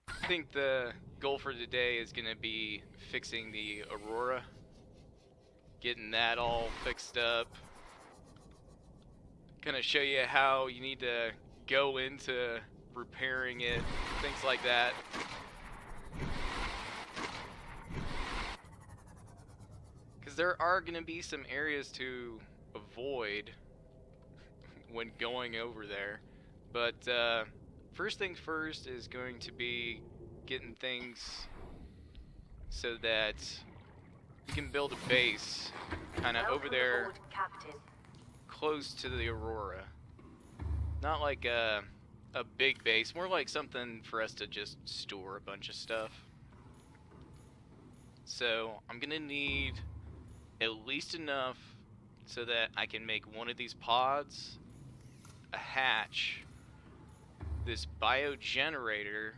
I think the goal for today is going to be fixing the Aurora, getting that all fixed up. Gonna show you how you need to go into repairing it, things like that. Because there are going to be some areas to avoid when going over there. But first things first is going to be getting things so that we can build a base kind of over there close to the Aurora. Not like a big base, more like something for us to just store a bunch of stuff. So I'm going to need at least enough so that I can make one of these pods, a hatch, this biogenerator,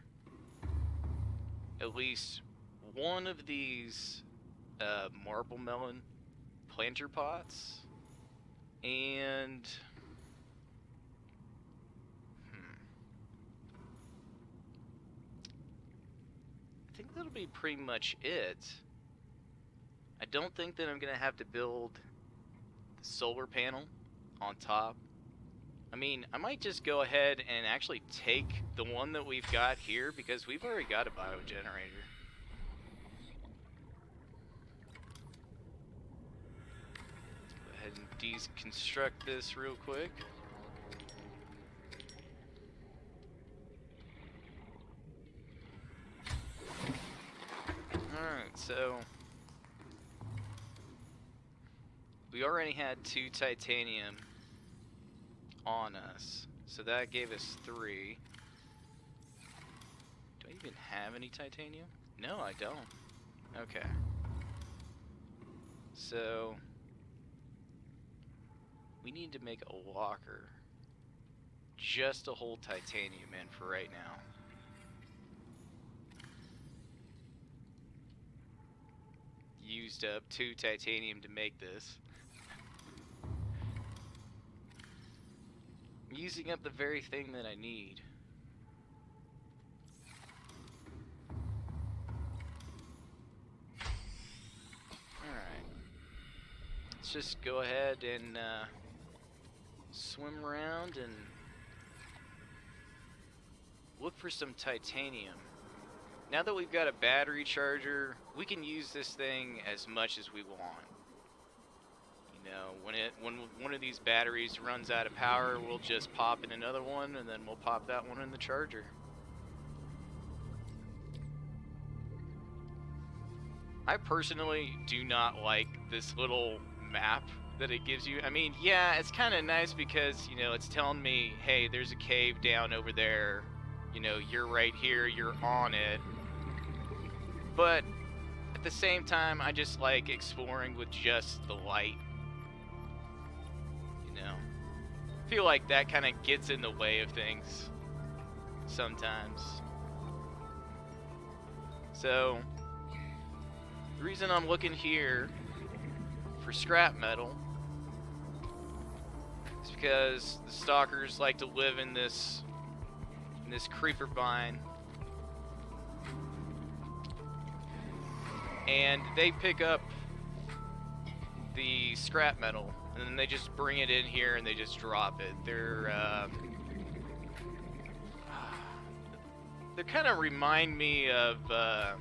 at least one of these marble melon planter pots, and I think that'll be pretty much it. I don't think that I'm going to have to build the solar panel on top. I mean, I might just go ahead and actually take the one that we've got here because we've already got a biogenerator. Go ahead and deconstruct this real quick. Alright, so we already had 2 titanium on us, so that gave us 3. Do I even have any titanium? No, I don't. Okay. So we need to make a locker just to hold titanium in for right now. Used up 2 titanium to make this. I'm using up the very thing that I need. Alright. Let's just go ahead and swim around and look for some titanium. Now that we've got a battery charger, we can use this thing as much as we want. You know, when one of these batteries runs out of power, we'll just pop in another one, and then we'll pop that one in the charger. I personally do not like this little map that it gives you. I mean, yeah, it's kind of nice because, you know, it's telling me, hey, there's a cave down over there. You know, you're right here, you're on it. But at the same time, I just like exploring with just the light. You know, I feel like that kind of gets in the way of things sometimes. So the reason I'm looking here for scrap metal is because the stalkers like to live in this creeper vine. And they pick up the scrap metal, and then they just bring it in here and they just drop it. They kind of remind me of, oh,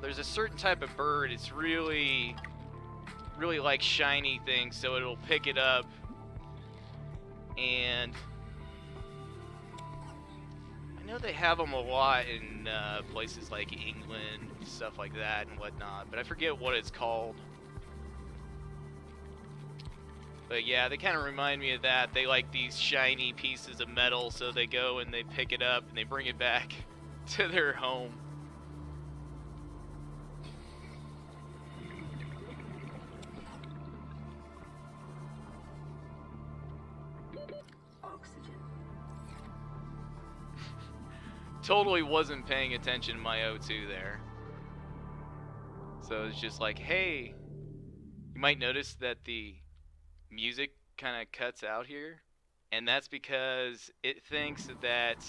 there's a certain type of bird. It's really like shiny things, so it'll pick it up, and I know they have them a lot in places like England, stuff like that and whatnot, but I forget what it's called. But yeah, they kind of remind me of that. They like these shiny pieces of metal, so they go and they pick it up and they bring it back to their home. Totally wasn't paying attention to my O2 there. So it's just like, hey, you might notice that the music kind of cuts out here, and that's because it thinks that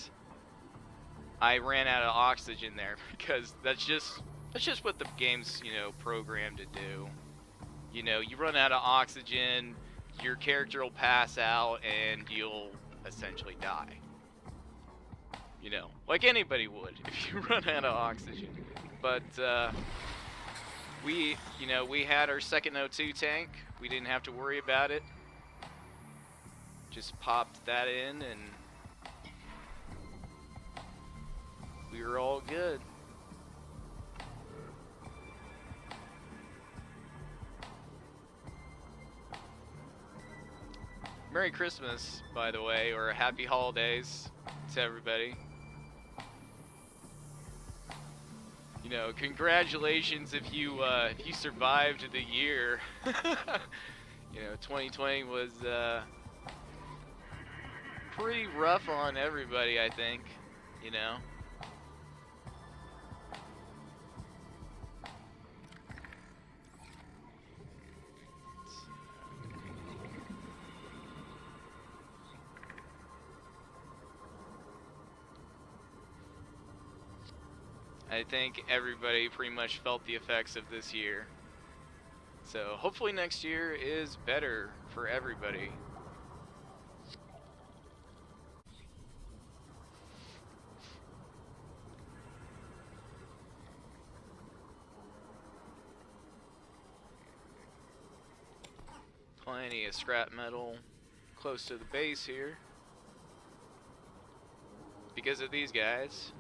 I ran out of oxygen there because that's just what the game's, you know, programmed to do. You know, you run out of oxygen, your character will pass out, and you'll essentially die. You know, like anybody would if you run out of oxygen. But we had our second O2 tank. We didn't have to worry about it. Just popped that in and we were all good. Merry Christmas, by the way, or Happy Holidays to everybody. You know, congratulations if you survived the year. You know, 2020 was pretty rough on everybody, I think. You know. I think everybody pretty much felt the effects of this year. So hopefully next year is better for everybody. Plenty of scrap metal close to the base here. Because of these guys.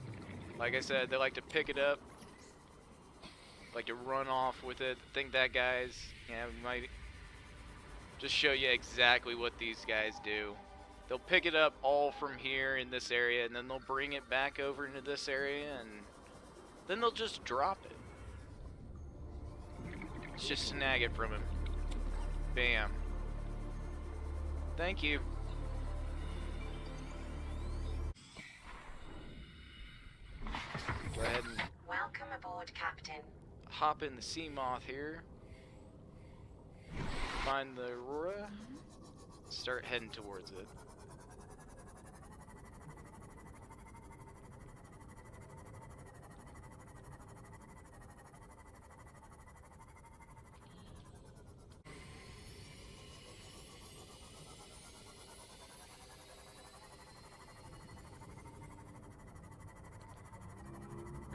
Like I said, they like to pick it up, like to run off with it. I think that guy's, yeah, might just show you exactly what these guys do. They'll pick it up all from here in this area, and then they'll bring it back over into this area, and then they'll just drop it. Let's just snag it from him. Bam. Thank you. Go ahead and welcome aboard, Captain. Hop in the sea moth here. Find the Aurora. Start heading towards it.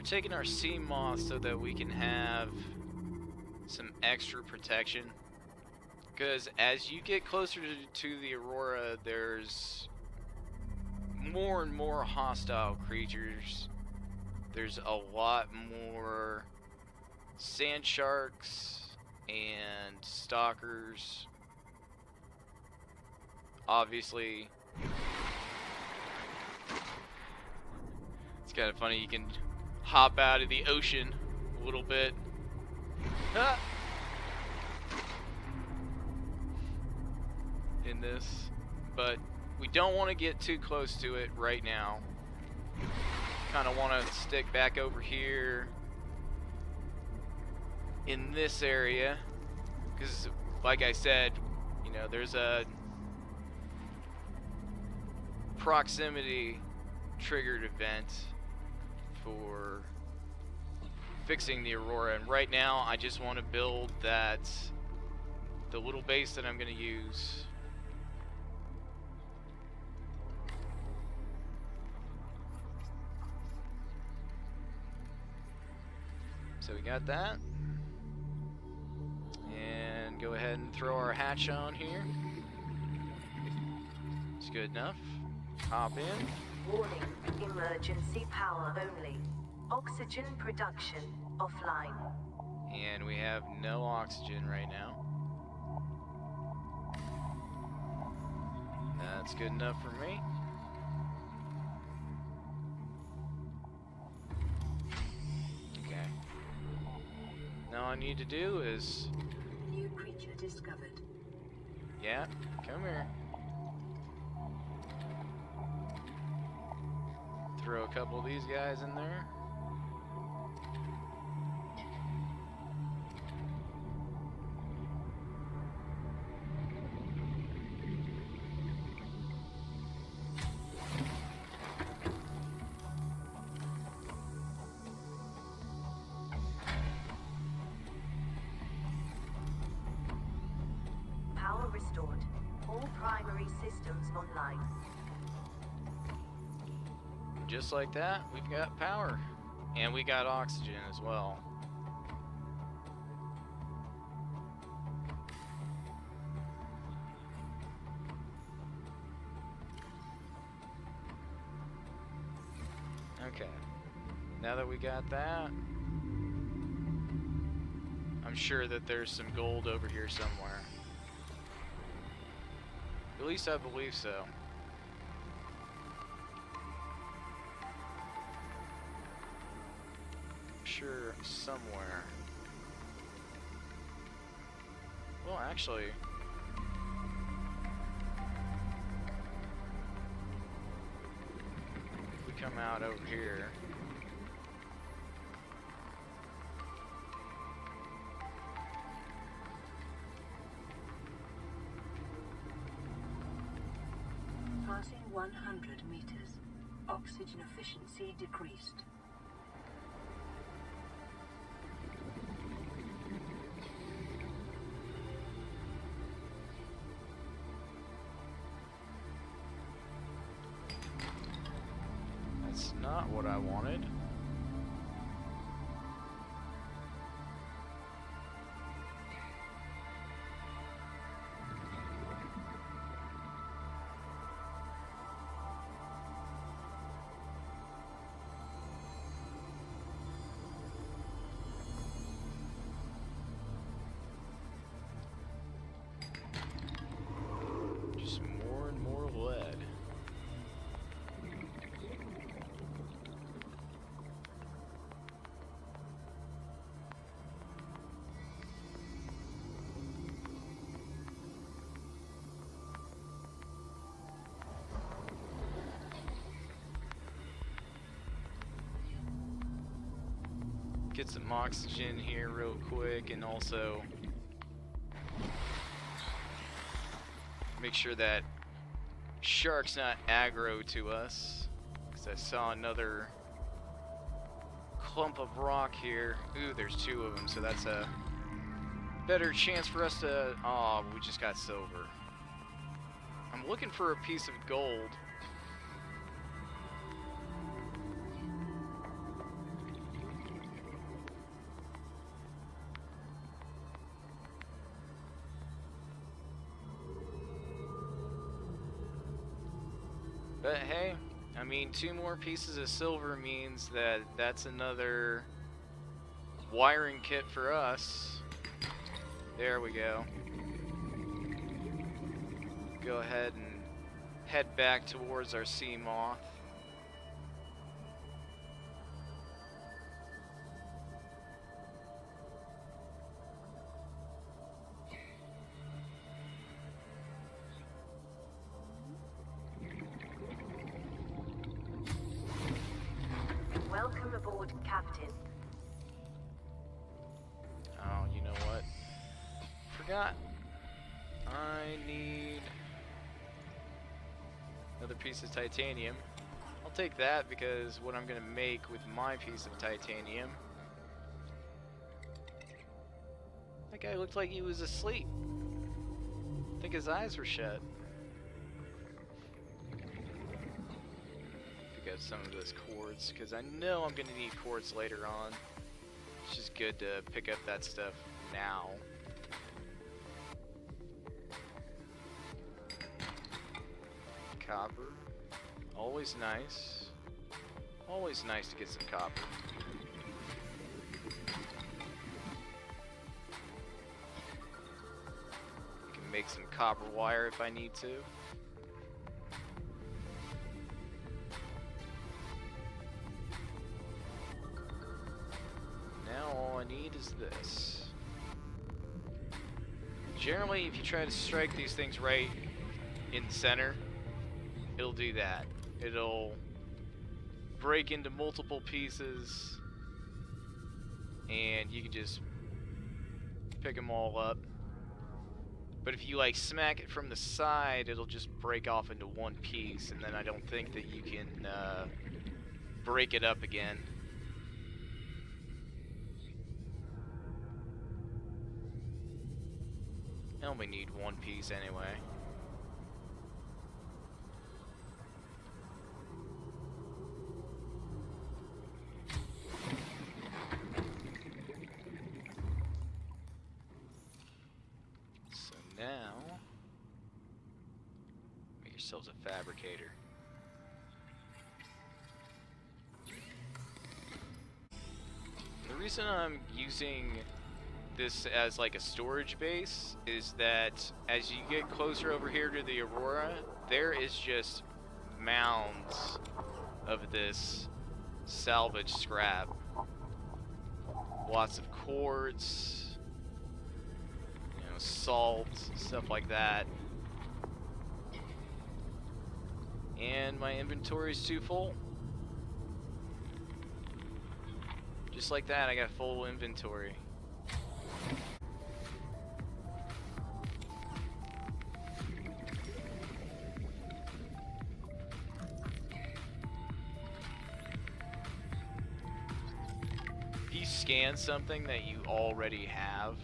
Taking our sea moth so that we can have some extra protection, because as you get closer to the Aurora, there's more and more hostile creatures. There's a lot more sand sharks and stalkers. Obviously, it's kind of funny, you can hop out of the ocean a little bit. Ah! In this, but we don't want to get too close to it right now. Kind of want to stick back over here in this area, because like I said, you know, there's a proximity triggered event for fixing the Aurora, and right now I just want to build the little base that I'm going to use. So we got that, and go ahead and throw our hatch on here. It's good enough. Hop in. Warning, emergency power only. Oxygen production offline. And we have no oxygen right now. That's good enough for me. Okay. Now all I need to do is... New creature discovered. Yeah, come here. Throw a couple of these guys in there. restored. All primary systems online. Just like that, we've got power. And we got oxygen as well. Okay. Now that we got that, I'm sure that there's some gold over here somewhere. At least I believe so. Sure, somewhere. Well, actually, if we come out over here, Passing 100 meters. Oxygen efficiency decreased. that's not what I wanted. Just more and more lead. Get some oxygen here real quick, and also make sure that shark's not aggro to us, because I saw another clump of rock here. Ooh, there's two of them, so that's a better chance for us to... Oh, we just got silver. I'm looking for a piece of gold. But hey, I mean, 2 more pieces of silver means that that's another wiring kit for us. There we go. Go ahead and head back towards our sea moth. Welcome aboard, Captain. Oh, you know what? Forgot. I need another piece of titanium. I'll take that because what I'm gonna make with my piece of titanium. That guy looked like he was asleep. I think his eyes were shut. Pick up some of those quartz because I know I'm gonna need quartz later on. It's just good to pick up that stuff now. Copper. Always nice. Always nice to get some copper. Can make some copper wire if I need to. Now all I need is this. Generally, if you try to strike these things right in center, it'll do that. It'll break into multiple pieces and you can just pick them all up. But if you like smack it from the side, it'll just break off into one piece, and then I don't think that you can break it up again. I only need one piece anyway. So now, make yourselves a fabricator. The reason I'm using this as like a storage base is that as you get closer over here to the Aurora, there is just mounds of this salvage scrap. Lots of quartz, you know, salt, stuff like that. And my inventory is too full. Just like that, I got full inventory. If you scan something that you already have,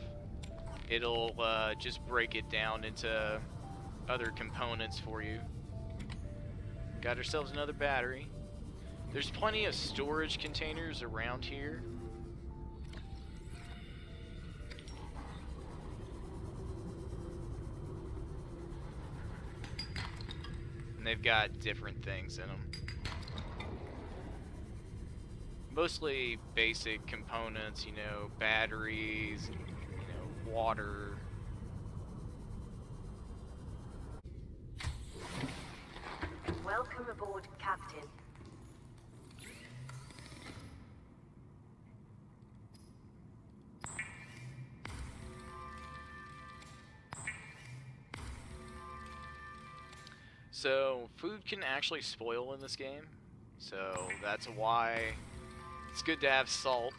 it'll just break it down into other components for you. Got ourselves another battery. There's plenty of storage containers around here. And they've got different things in them. Mostly basic components, you know, batteries, you know, water. Welcome aboard, Captain. So, food can actually spoil in this game, so that's why it's good to have salt.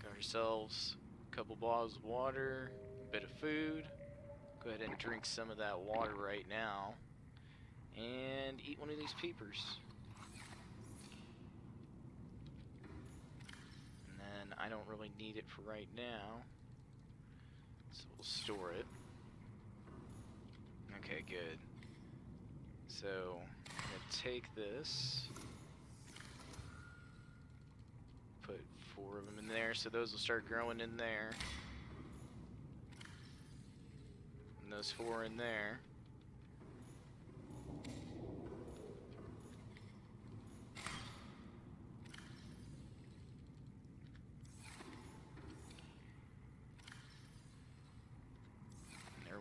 Got ourselves a couple bottles of water, a bit of food. Go ahead and drink some of that water right now. And eat one of these peepers. And then I don't really need it for right now, so we'll store it. Okay, good. So I'm gonna take this, put 4 of them in there, so those will start growing in there. And those 4 in there.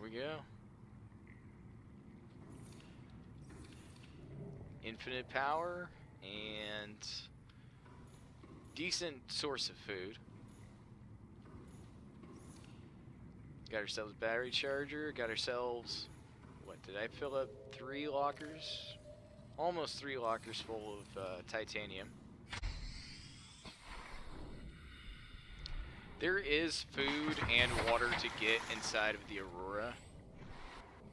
We go. Infinite power and decent source of food. Got ourselves a battery charger. Got ourselves, what did I fill up? 3 lockers? Almost 3 lockers full of titanium. There is food and water to get inside of the Aurora,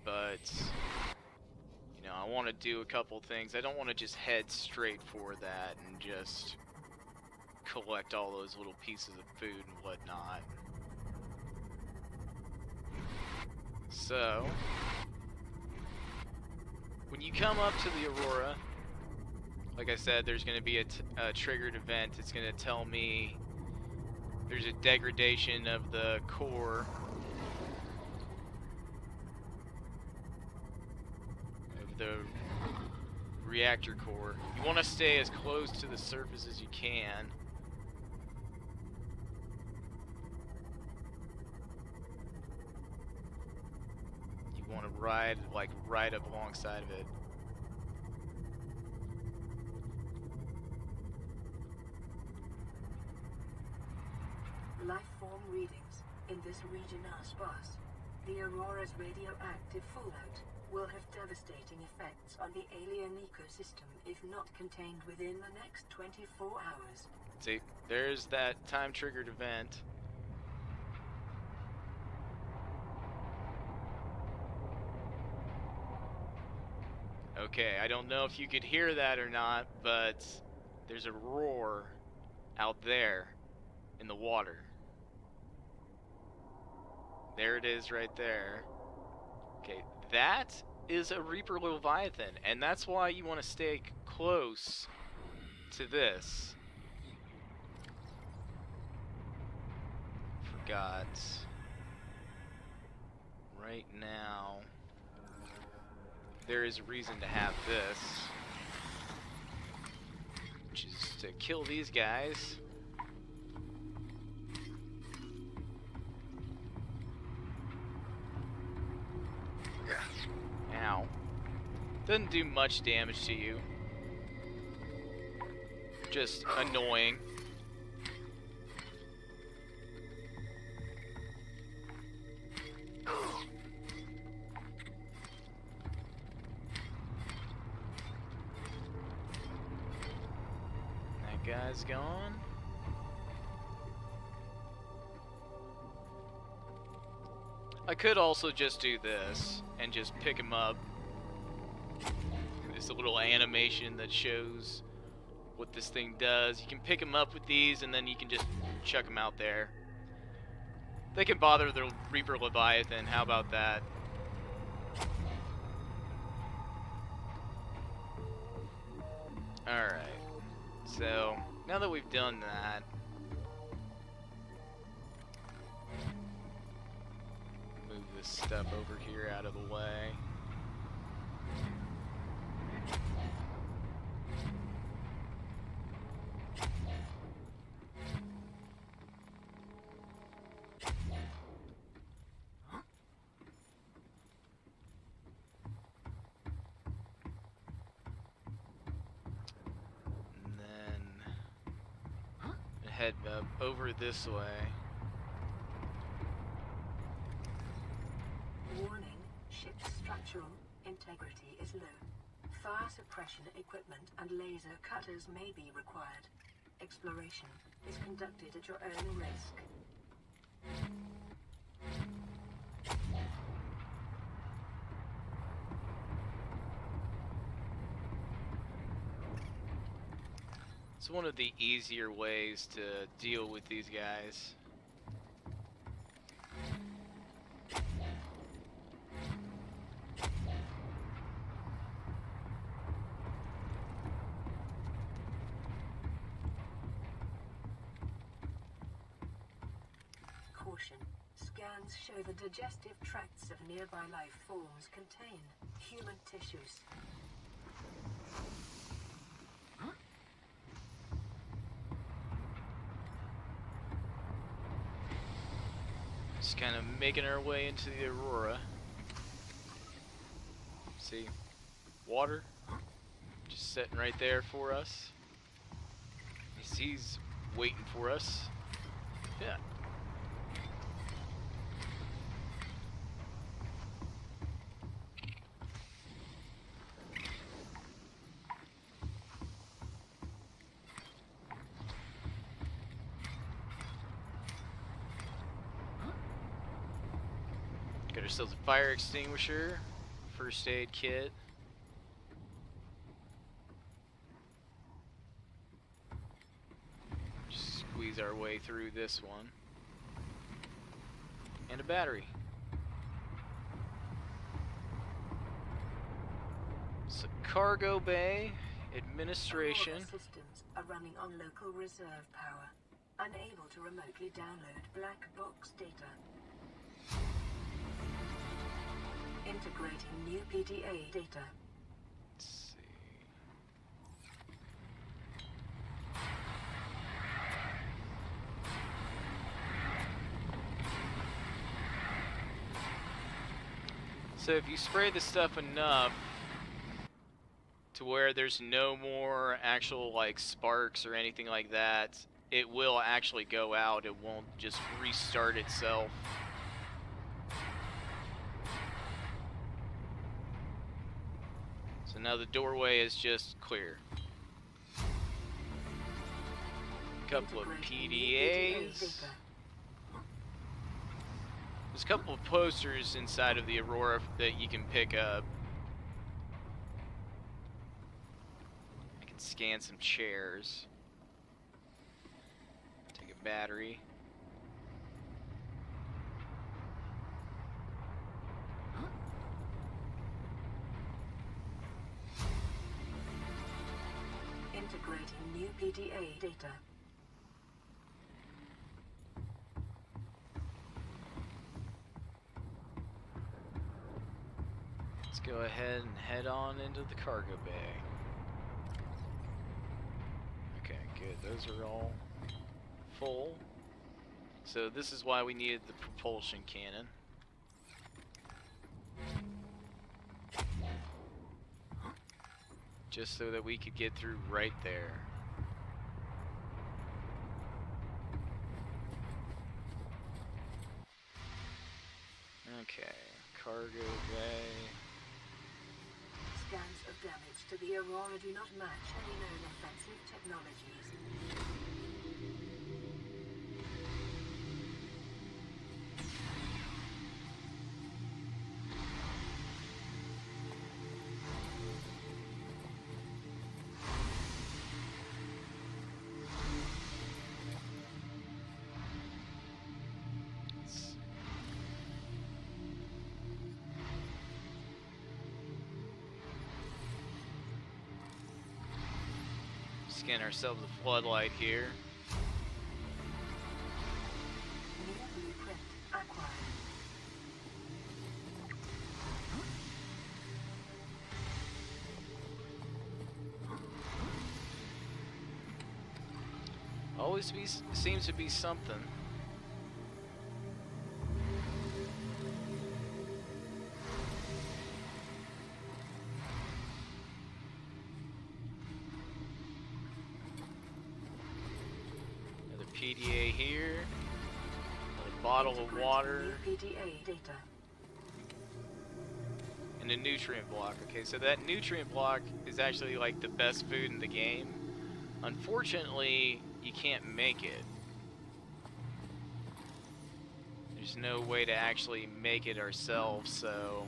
but, you know, I want to do a couple things. I don't want to just head straight for that and just collect all those little pieces of food and whatnot. So, when you come up to the Aurora, like I said, there's going to be a triggered event. It's going to tell me there's a degradation of the core of the reactor core. You want to stay as close to the surface as you can. You want to ride up alongside of it. Life form readings in this region are sparse. The Aurora's radioactive fallout will have devastating effects on the alien ecosystem if not contained within the next 24 hours. See, there's that time-triggered event. Okay, I don't know if you could hear that or not, but there's a roar out there in the water. There it is right there. Okay, that is a Reaper Leviathan, and that's why you want to stay close to this. Forgot. Right now, there is a reason to have this, which is to kill these guys. Ow. Doesn't do much damage to you. Just annoying. That guy's gone. I could also just do this and just pick him up. There's a little animation that shows what this thing does. You can pick him up with these and then you can just chuck him out there. They can bother the Reaper Leviathan, how about that? Alright, so now that we've done that, move this stuff over here out of the way. Head over this way. Warning, ship's structural integrity is low. Fire suppression equipment and laser cutters may be required. Exploration is conducted at your own risk. It's one of the easier ways to deal with these guys. Caution. Scans show the digestive tracts of nearby life forms contain human tissues. Just kind of making our way into the Aurora. See, water just sitting right there for us. He's waiting for us. Yeah. Got ourselves a fire extinguisher, first aid kit. Just squeeze our way through this one. And a battery. It's a cargo bay, administration. Aurora systems are running on local reserve power, unable to remotely download black box data. Integrating new PDA data. Let's see. So if you spray the stuff enough to where there's no more actual like sparks or anything like that, it will actually go out. It won't just restart itself. So now the doorway is just clear. Couple of PDAs. There's a couple of posters inside of the Aurora that you can pick up. scan some chairs. Take a battery. Integrating new PDA data. Let's go ahead and head on into the cargo bay. Okay, good. Those are all full. So this is why we needed the propulsion cannon. Just so that we could get through right there. Okay, cargo bay. Scans of damage to the Aurora do not match any known offensive technologies. Scan ourselves a floodlight here. New blueprint acquired. Always seems to be something. Another PDA here. Another bottle of water. New PDA data. And a nutrient block. Okay, so that nutrient block is actually like the best food in the game. Unfortunately, you can't make it. There's no way to actually make it ourselves, so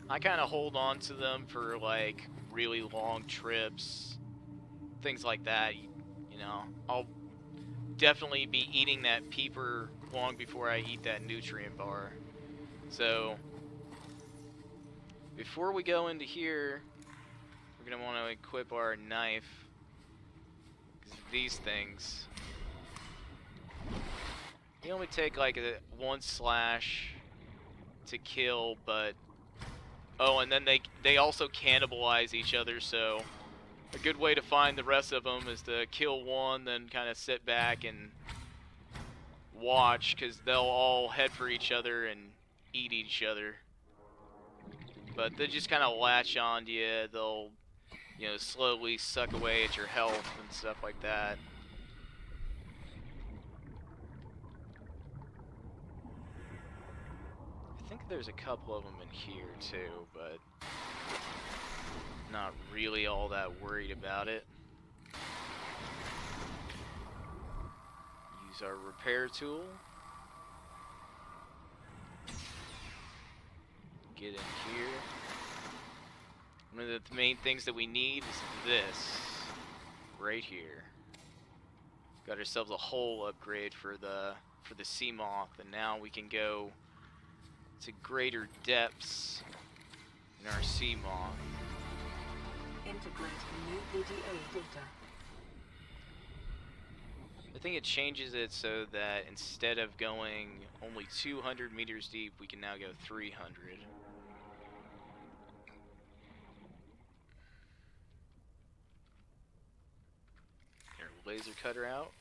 I kind of hold on to them for like really long trips, things like that. You know, I'll definitely be eating that peeper long before I eat that nutrient bar. So before we go into here, we're gonna want to equip our knife. These things, they only take like one slash to kill, but oh, and then they also cannibalize each other, so a good way to find the rest of them is to kill one, then kind of sit back and watch, because they'll all head for each other and eat each other. But they just kind of latch on to you. They'll, you know, slowly suck away at your health and stuff like that. I think there's a couple of them in here too, but not really all that worried about it. Use our repair tool. Get in here. One of the main things that we need is this right here. Got ourselves a hull upgrade for the Seamoth, and now we can go to greater depths in our Seamoth. Integrating new PDA data. I think it changes it so that instead of going only 200 meters deep, we can now go 300. Laser cutter out.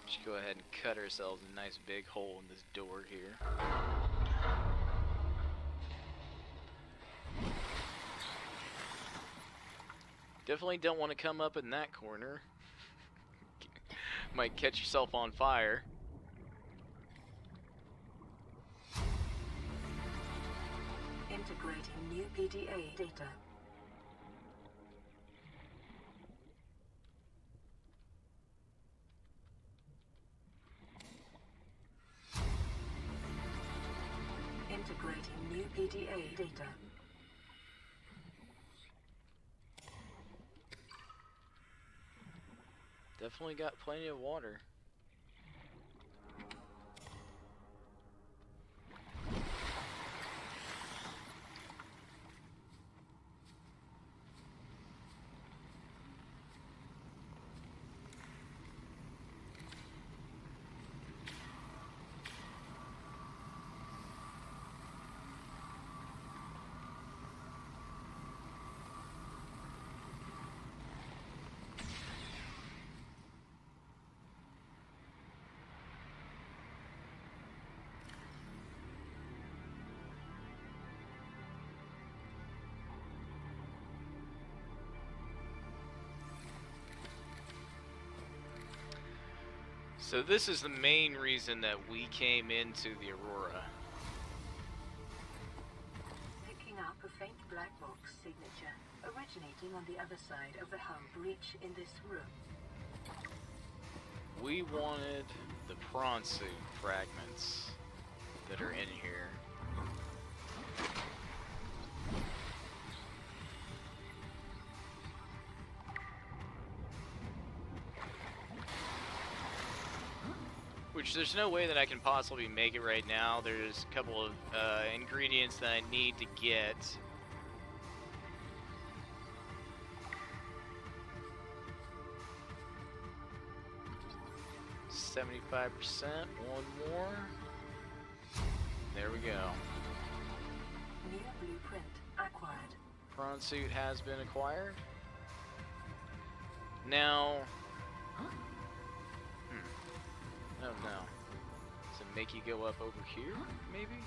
Just go ahead and cut ourselves a nice big hole in this door here. Definitely don't want to come up in that corner. Might catch yourself on fire. Integrating new PDA data. PDA data. Definitely got plenty of water. So this is the main reason that we came into the Aurora. Picking up a faint black box signature originating on the other side of the hull breach in this room. We wanted the prawn suit fragments that are in here. Which there's no way that I can possibly make it right now. There's a couple of ingredients that I need to get. $75%, one more. There we go. New blueprint acquired. Prawn suit has been acquired. Now, oh no. Does it make you go up over here, maybe?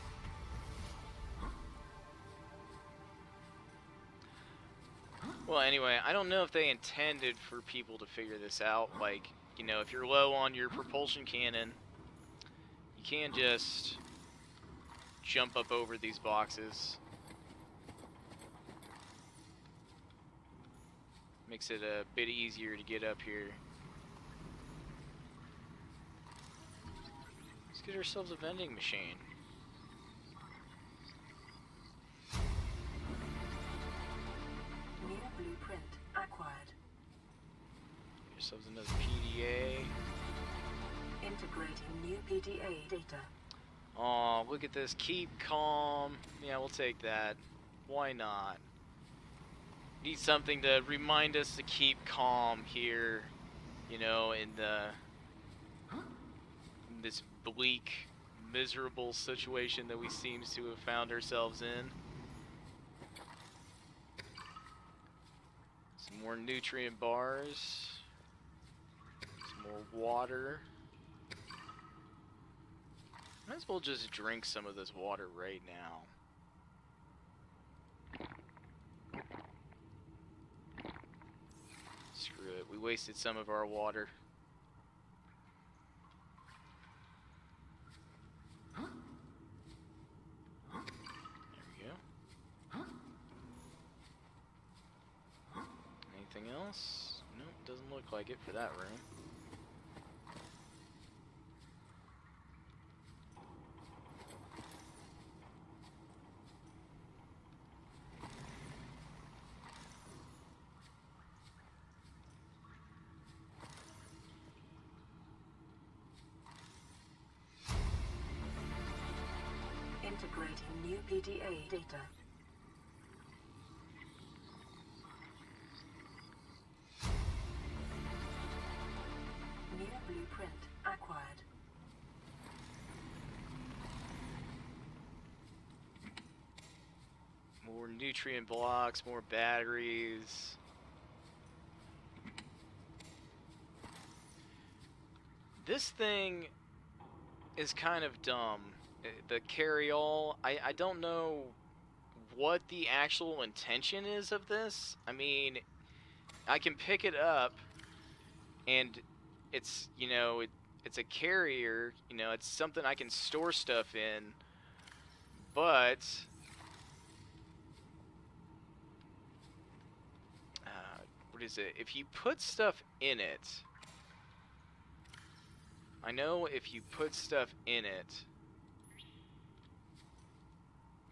Well, anyway, I don't know if they intended for people to figure this out. Like, you know, if you're low on your propulsion cannon, you can just jump up over these boxes. Makes it a bit easier to get up here. Let's get ourselves a vending machine. New blueprint acquired. Get yourselves another PDA. Integrating new PDA data. Oh, look at this. Keep calm. Yeah, we'll take that. Why not? Need something to remind us to keep calm here, you know, in this bleak, miserable situation that we seem to have found ourselves in. Some more nutrient bars. Some more water. Might as well just drink some of this water right now. Screw it, we wasted some of our water. There we go. Anything else? Nope, doesn't look like it for that room. Integrating new PDA data. New blueprint acquired. More nutrient blocks, more batteries. This thing is kind of dumb. The carry-all, I don't know what the actual intention is of this. I mean, I can pick it up and it's, you know, it's a carrier, you know, it's something I can store stuff in, but what is it? If you put stuff in it, I know if you put stuff in it,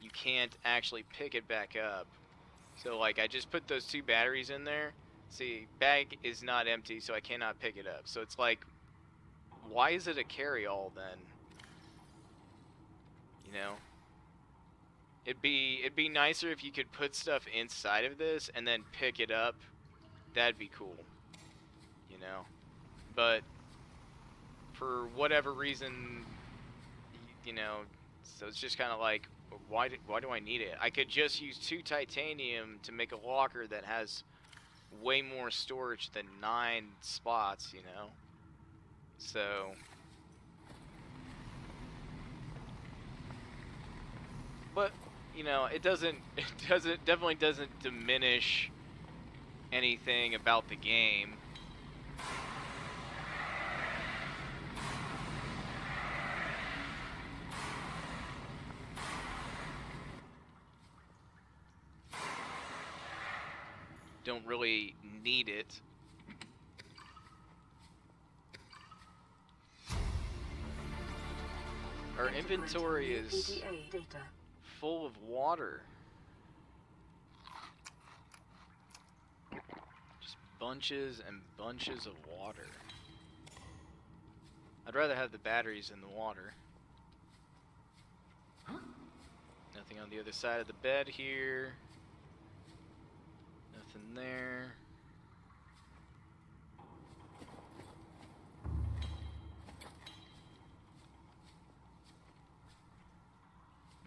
you can't actually pick it back up. So like I just put those 2 batteries in there. See, bag is not empty, so I cannot pick it up. So it's like, why is it a carry-all then? You know? It'd be nicer if you could put stuff inside of this and then pick it up. That'd be cool. You know? But for whatever reason, you know, so it's just kind of like, why do I need it? I could just use 2 titanium to make a locker that has way more storage than 9 spots, you know? So, but you know, it definitely doesn't diminish anything about the game. Don't really need it. Our inventory is full of water. Just bunches and bunches of water. I'd rather have the batteries than the water. Nothing on the other side of the bed here. Nothing there.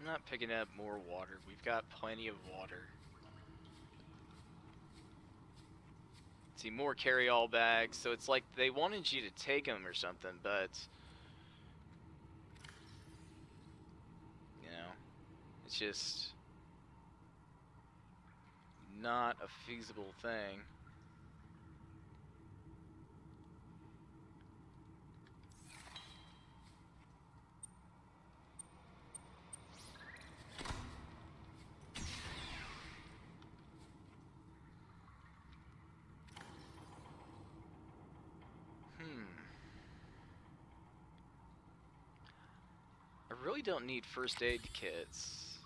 I'm not picking up more water. We've got plenty of water. See, more carry-all bags. So it's like they wanted you to take them or something, but you know, it's just not a feasible thing. I really don't need first aid kits.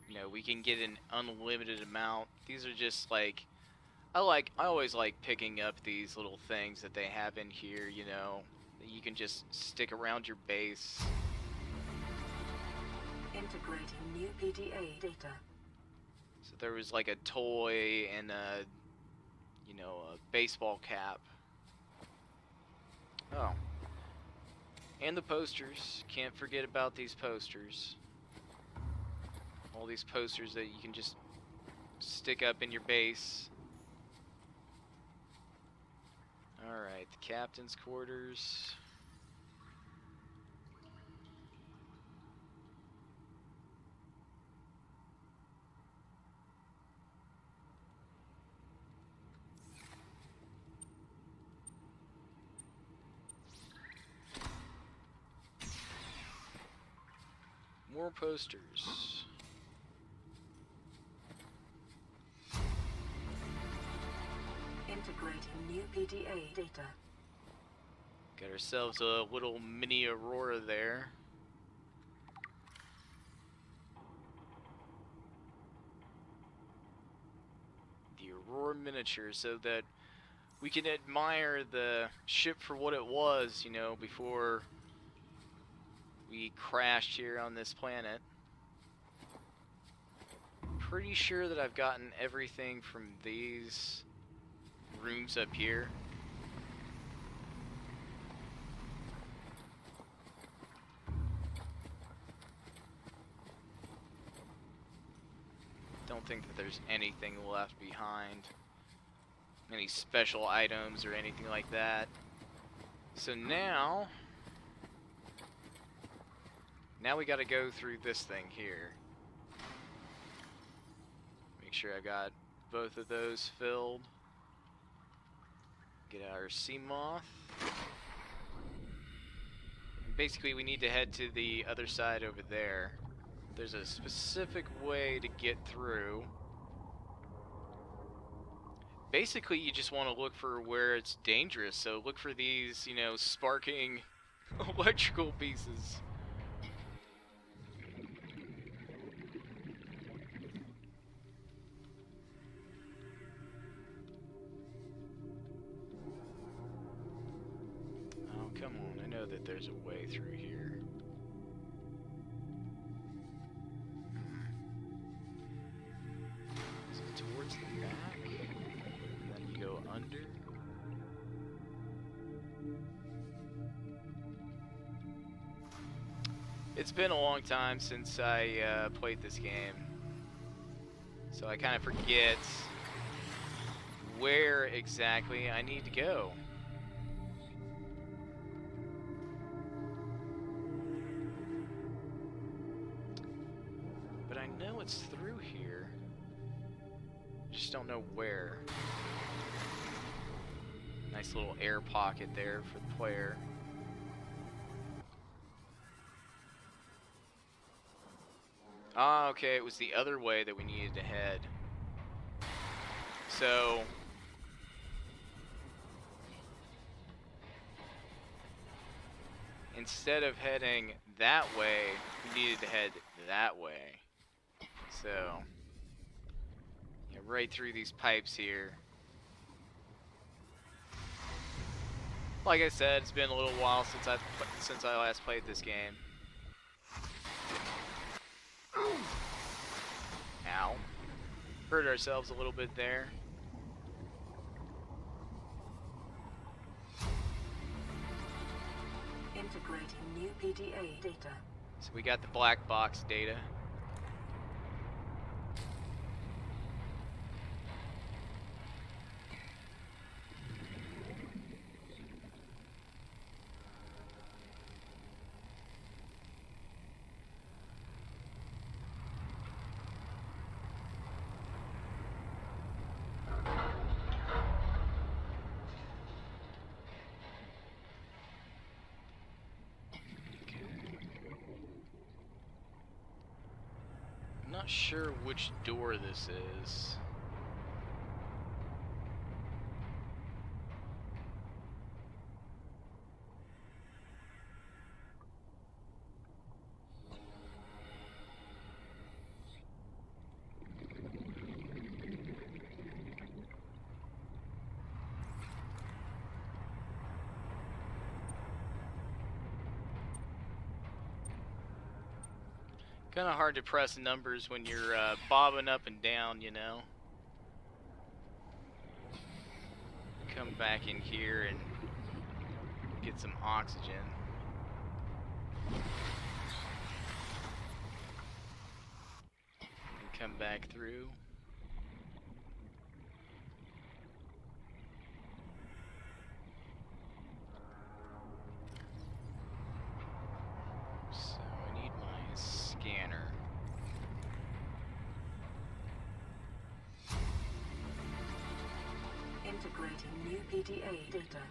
You know, we can get an unlimited amount. These are just like, I always like picking up these little things that they have in here, you know, that you can just stick around your base. Integrating new PDA data. So there was like a toy and a, you know, a baseball cap. Oh. And the posters. Can't forget about these posters. All these posters that you can just stick up in your base. Alright, the captain's quarters. More posters. Integrating new PDA data. Got ourselves a little mini Aurora there. The Aurora miniature, so that we can admire the ship for what it was, you know, before we crashed here on this planet. Pretty sure that I've gotten everything from these rooms up here. Don't think that there's anything left behind. Any special items or anything like that. So now we gotta go through this thing here. Make sure I got both of those filled. Get our sea moth. Basically, we need to head to the other side over there. There's a specific way to get through. Basically, you just want to look for where it's dangerous. So look for these, you know, sparking electrical pieces. Come on, I know that there's a way through here. Is it towards the back? And then you go under? It's been a long time since I played this game, so I kind of forget where exactly I need to go. But I know it's through here. Just don't know where. Nice little air pocket there for the player. Ah, okay, it was the other way that we needed to head. So instead of heading that way, we needed to head that way. So yeah, right through these pipes here. Like I said, it's been a little while since I last played this game. Ow. Hurt ourselves a little bit there. Integrating new PDA data. So we got the black box data. Not sure which door this is. Kind of hard to press numbers when you're bobbing up and down, you know. Come back in here and get some oxygen. And come back through. So I need my scanner. Integrating new PDA data.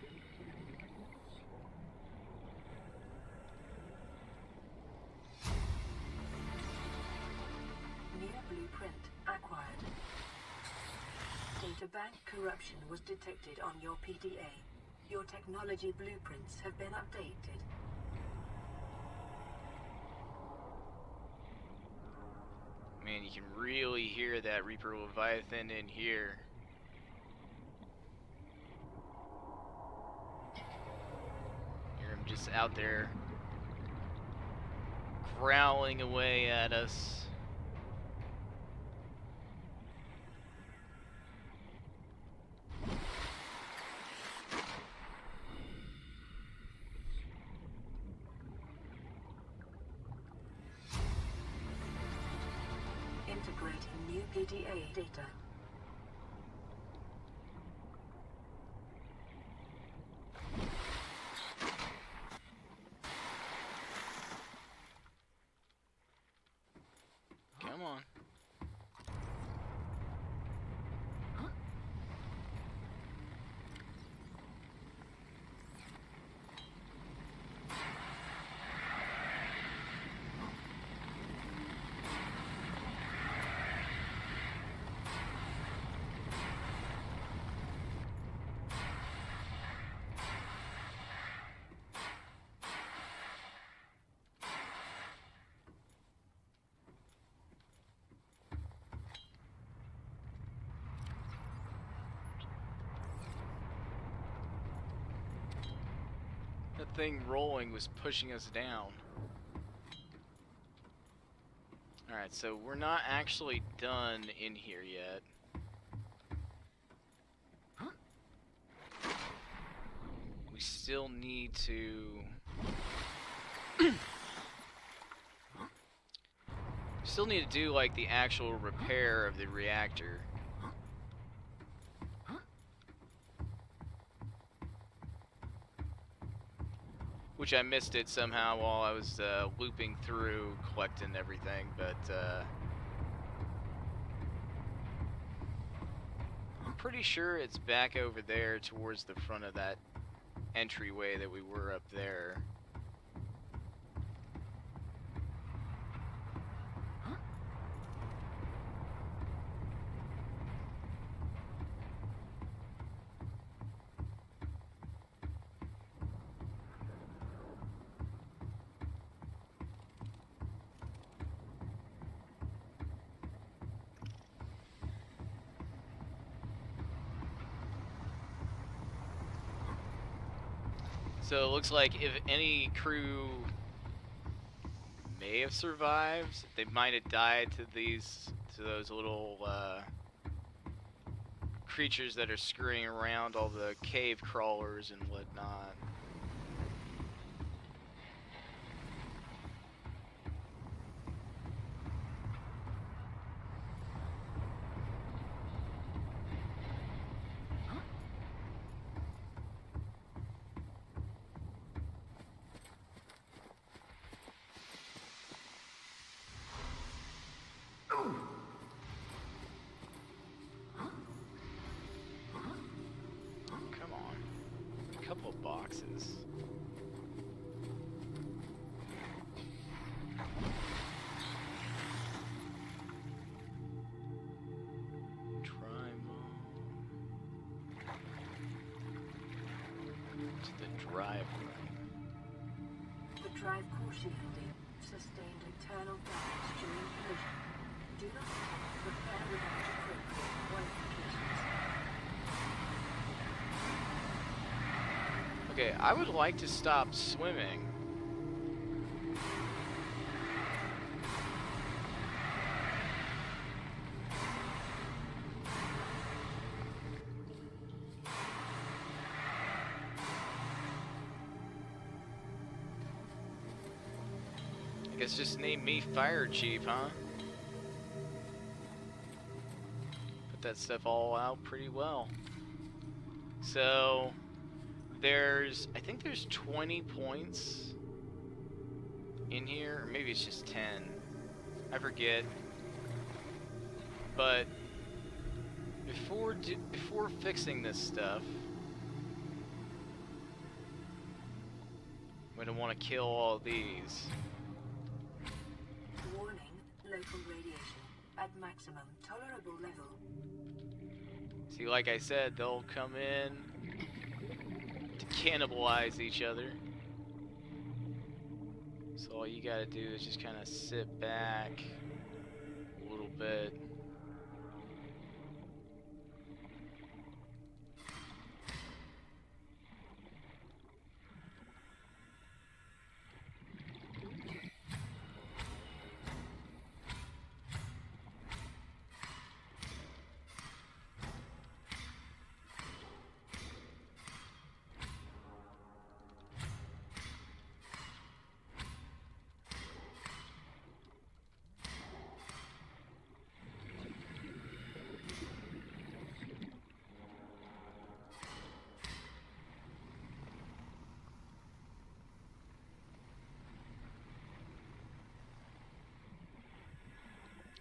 New blueprint acquired. Databank corruption was detected on your PDA. Your technology blueprints have been updated. Man, you can really hear that Reaper Leviathan in here. Hear him just out there growling away at us. Integrating new PDA data. Come on. thing rolling was pushing us down. Alright, so we're not actually done in here yet. We still need to... still need to do, like, the actual repair of the reactor. Which I missed it somehow while I was looping through, collecting everything, but I'm pretty sure it's back over there towards the front of that entryway that we were up there. So it looks like if any crew may have survived, they might have died to those little creatures that are scurrying around, all the cave crawlers and whatnot. Come on. A couple of boxes. To the drive room. The drive core shielding sustained internal damage during collision. Do not repair without appropriate qualifications. Okay, I would like to stop swimming. I guess just name me Fire Chief, huh? Put that stuff all out pretty well. So, I think there's 20 points in here, or maybe it's just 10. I forget. But before fixing this stuff, I'm gonna want to kill all these. Warning, local radiation at maximum tolerable level. See, like I said, they'll come in to cannibalize each other. So all you gotta do is just kind of sit back a little bit.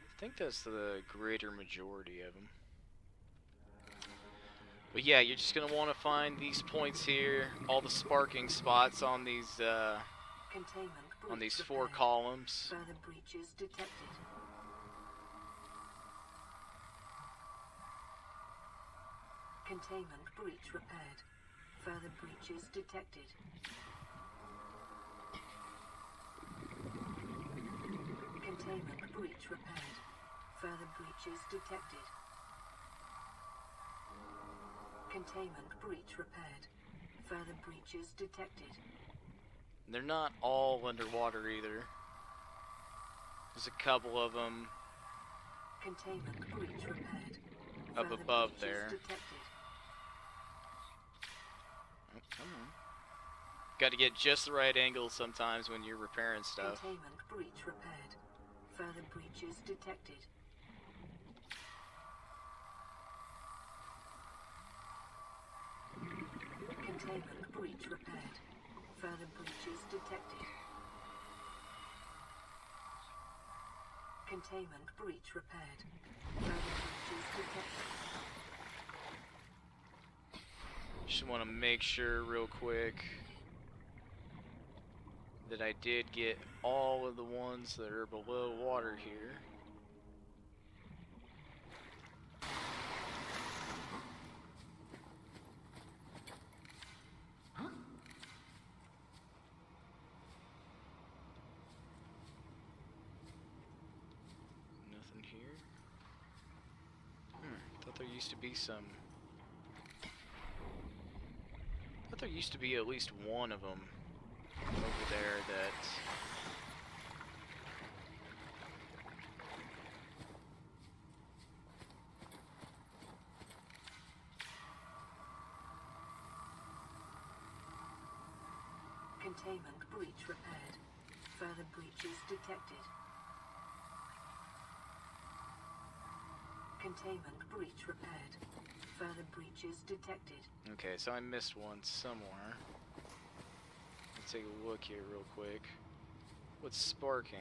I think that's the greater majority of them. But yeah, you're just gonna want to find these points here, all the sparking spots on these four columns. Further breaches detected. Containment breach repaired. Further breaches detected. Containment breach repaired. Further breaches detected. Containment breach repaired. Further breaches detected. They're not all underwater either. There's a couple of them Containment breach repaired. up Further above breaches there. detected. Oh, come on. Got to get just the right angle sometimes when you're repairing stuff. Containment breach repaired. Further breaches detected. Containment breach repaired. Further breaches detected. Containment breach repaired. Further breaches detected. Just want to make sure real quick that I did get all of the ones that are below water here. Nothing here. Thought there used to be some. Thought there used to be at least one of them over there that. Containment breach repaired. Further breaches detected. Containment breach repaired. Further breaches detected. Okay, so I missed one somewhere. Let's take a look here real quick. What's sparking?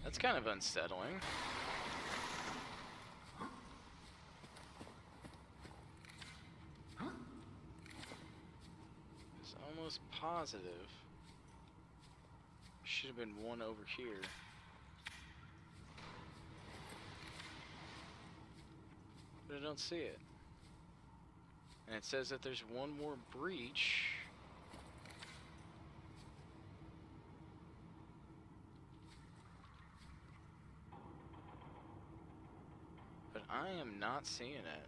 That's kind of unsettling. It's almost positive. Should have been one over here. But I don't see it. And it says that there's one more breach. But I am not seeing it.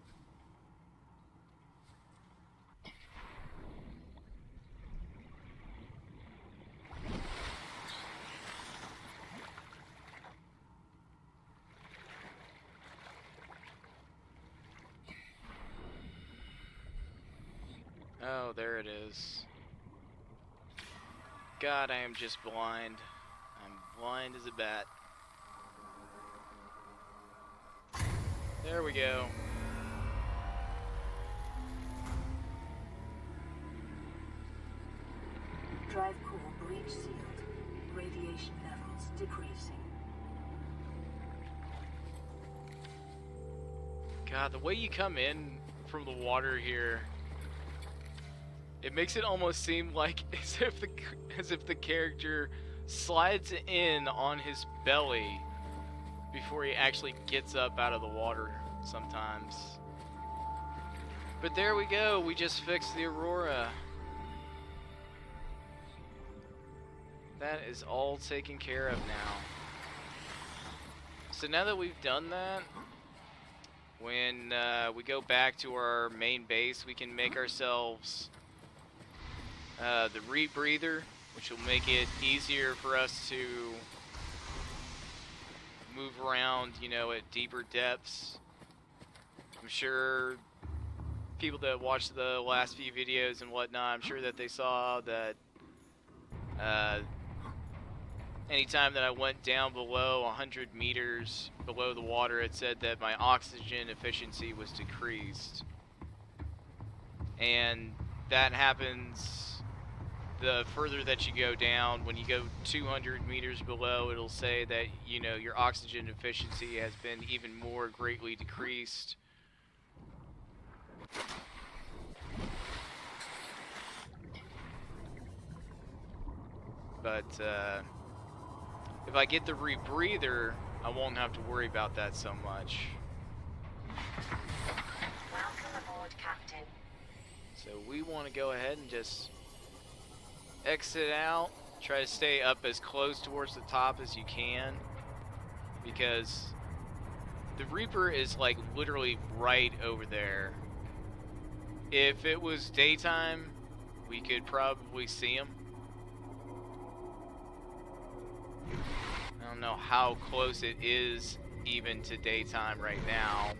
Oh, there it is. God, I am just blind. I'm blind as a bat. There we go. Drive core breach sealed. Radiation levels decreasing. God, the way you come in from the water here, it makes it almost seem like as if the character slides in on his belly before he actually gets up out of the water sometimes. But there we go, we just fixed the Aurora. That is all taken care of now. So now that we've done that, when we go back to our main base, we can make ourselves the rebreather, which will make it easier for us to move around, you know, at deeper depths. I'm sure people that watched the last few videos and whatnot, I'm sure that they saw that anytime that I went down below 100 meters below the water, it said that my oxygen efficiency was decreased. And that happens the further that you go down. When you go 200 meters below, it'll say that, you know, your oxygen efficiency has been even more greatly decreased. But if I get the rebreather, I won't have to worry about that so much. Welcome aboard, Captain. So we want to go ahead and just exit out. Try to stay up as close towards the top as you can, because the Reaper is like literally right over there. If it was daytime, we could probably see him. I don't know how close it is even to daytime right now.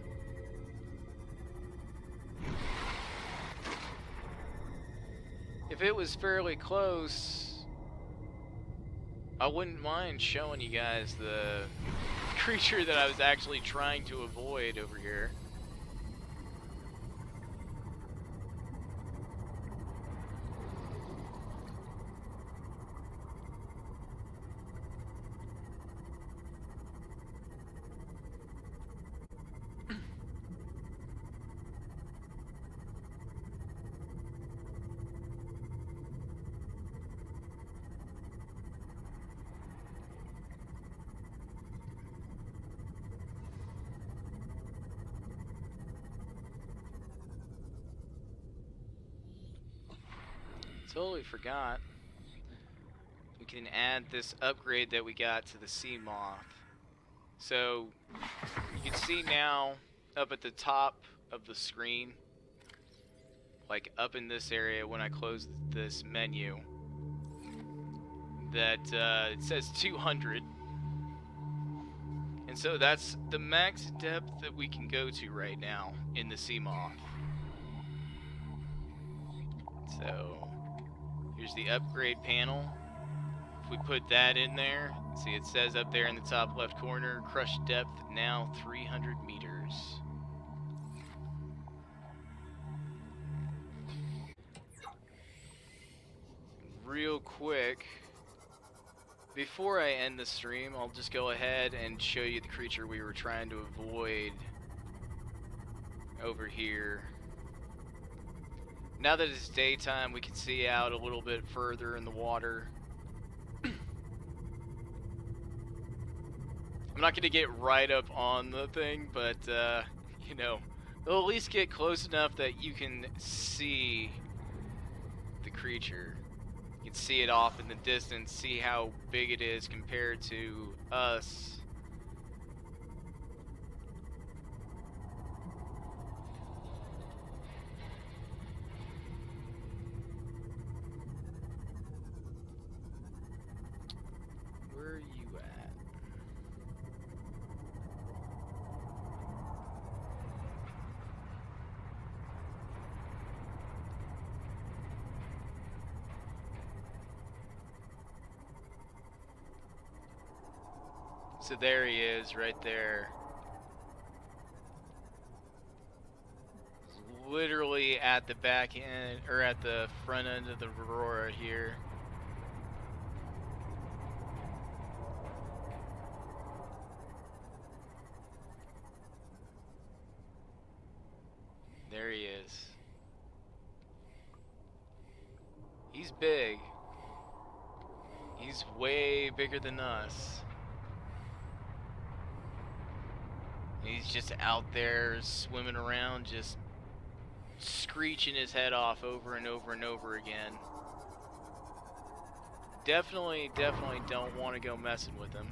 If it was fairly close, I wouldn't mind showing you guys the creature that I was actually trying to avoid over here. Totally forgot. We can add this upgrade that we got to the sea moth. So you can see now up at the top of the screen, like up in this area when I close this menu, that it says 200. And so that's the max depth that we can go to right now in the sea moth. So here's the upgrade panel. If we put that in there, see it says up there in the top left corner, crush depth now 300 meters. Real quick, before I end the stream, I'll just go ahead and show you the creature we were trying to avoid over here. Now that it's daytime, we can see out a little bit further in the water. I'm not going to get right up on the thing, but, you know, they'll at least get close enough that you can see the creature. You can see it off in the distance, see how big it is compared to us. Where are you at? So there he is, right there. Literally at the back end, or at the front end of the Aurora here. There he is. He's big. He's way bigger than us. He's just out there swimming around, just screeching his head off over and over and over again. Definitely don't want to go messing with him.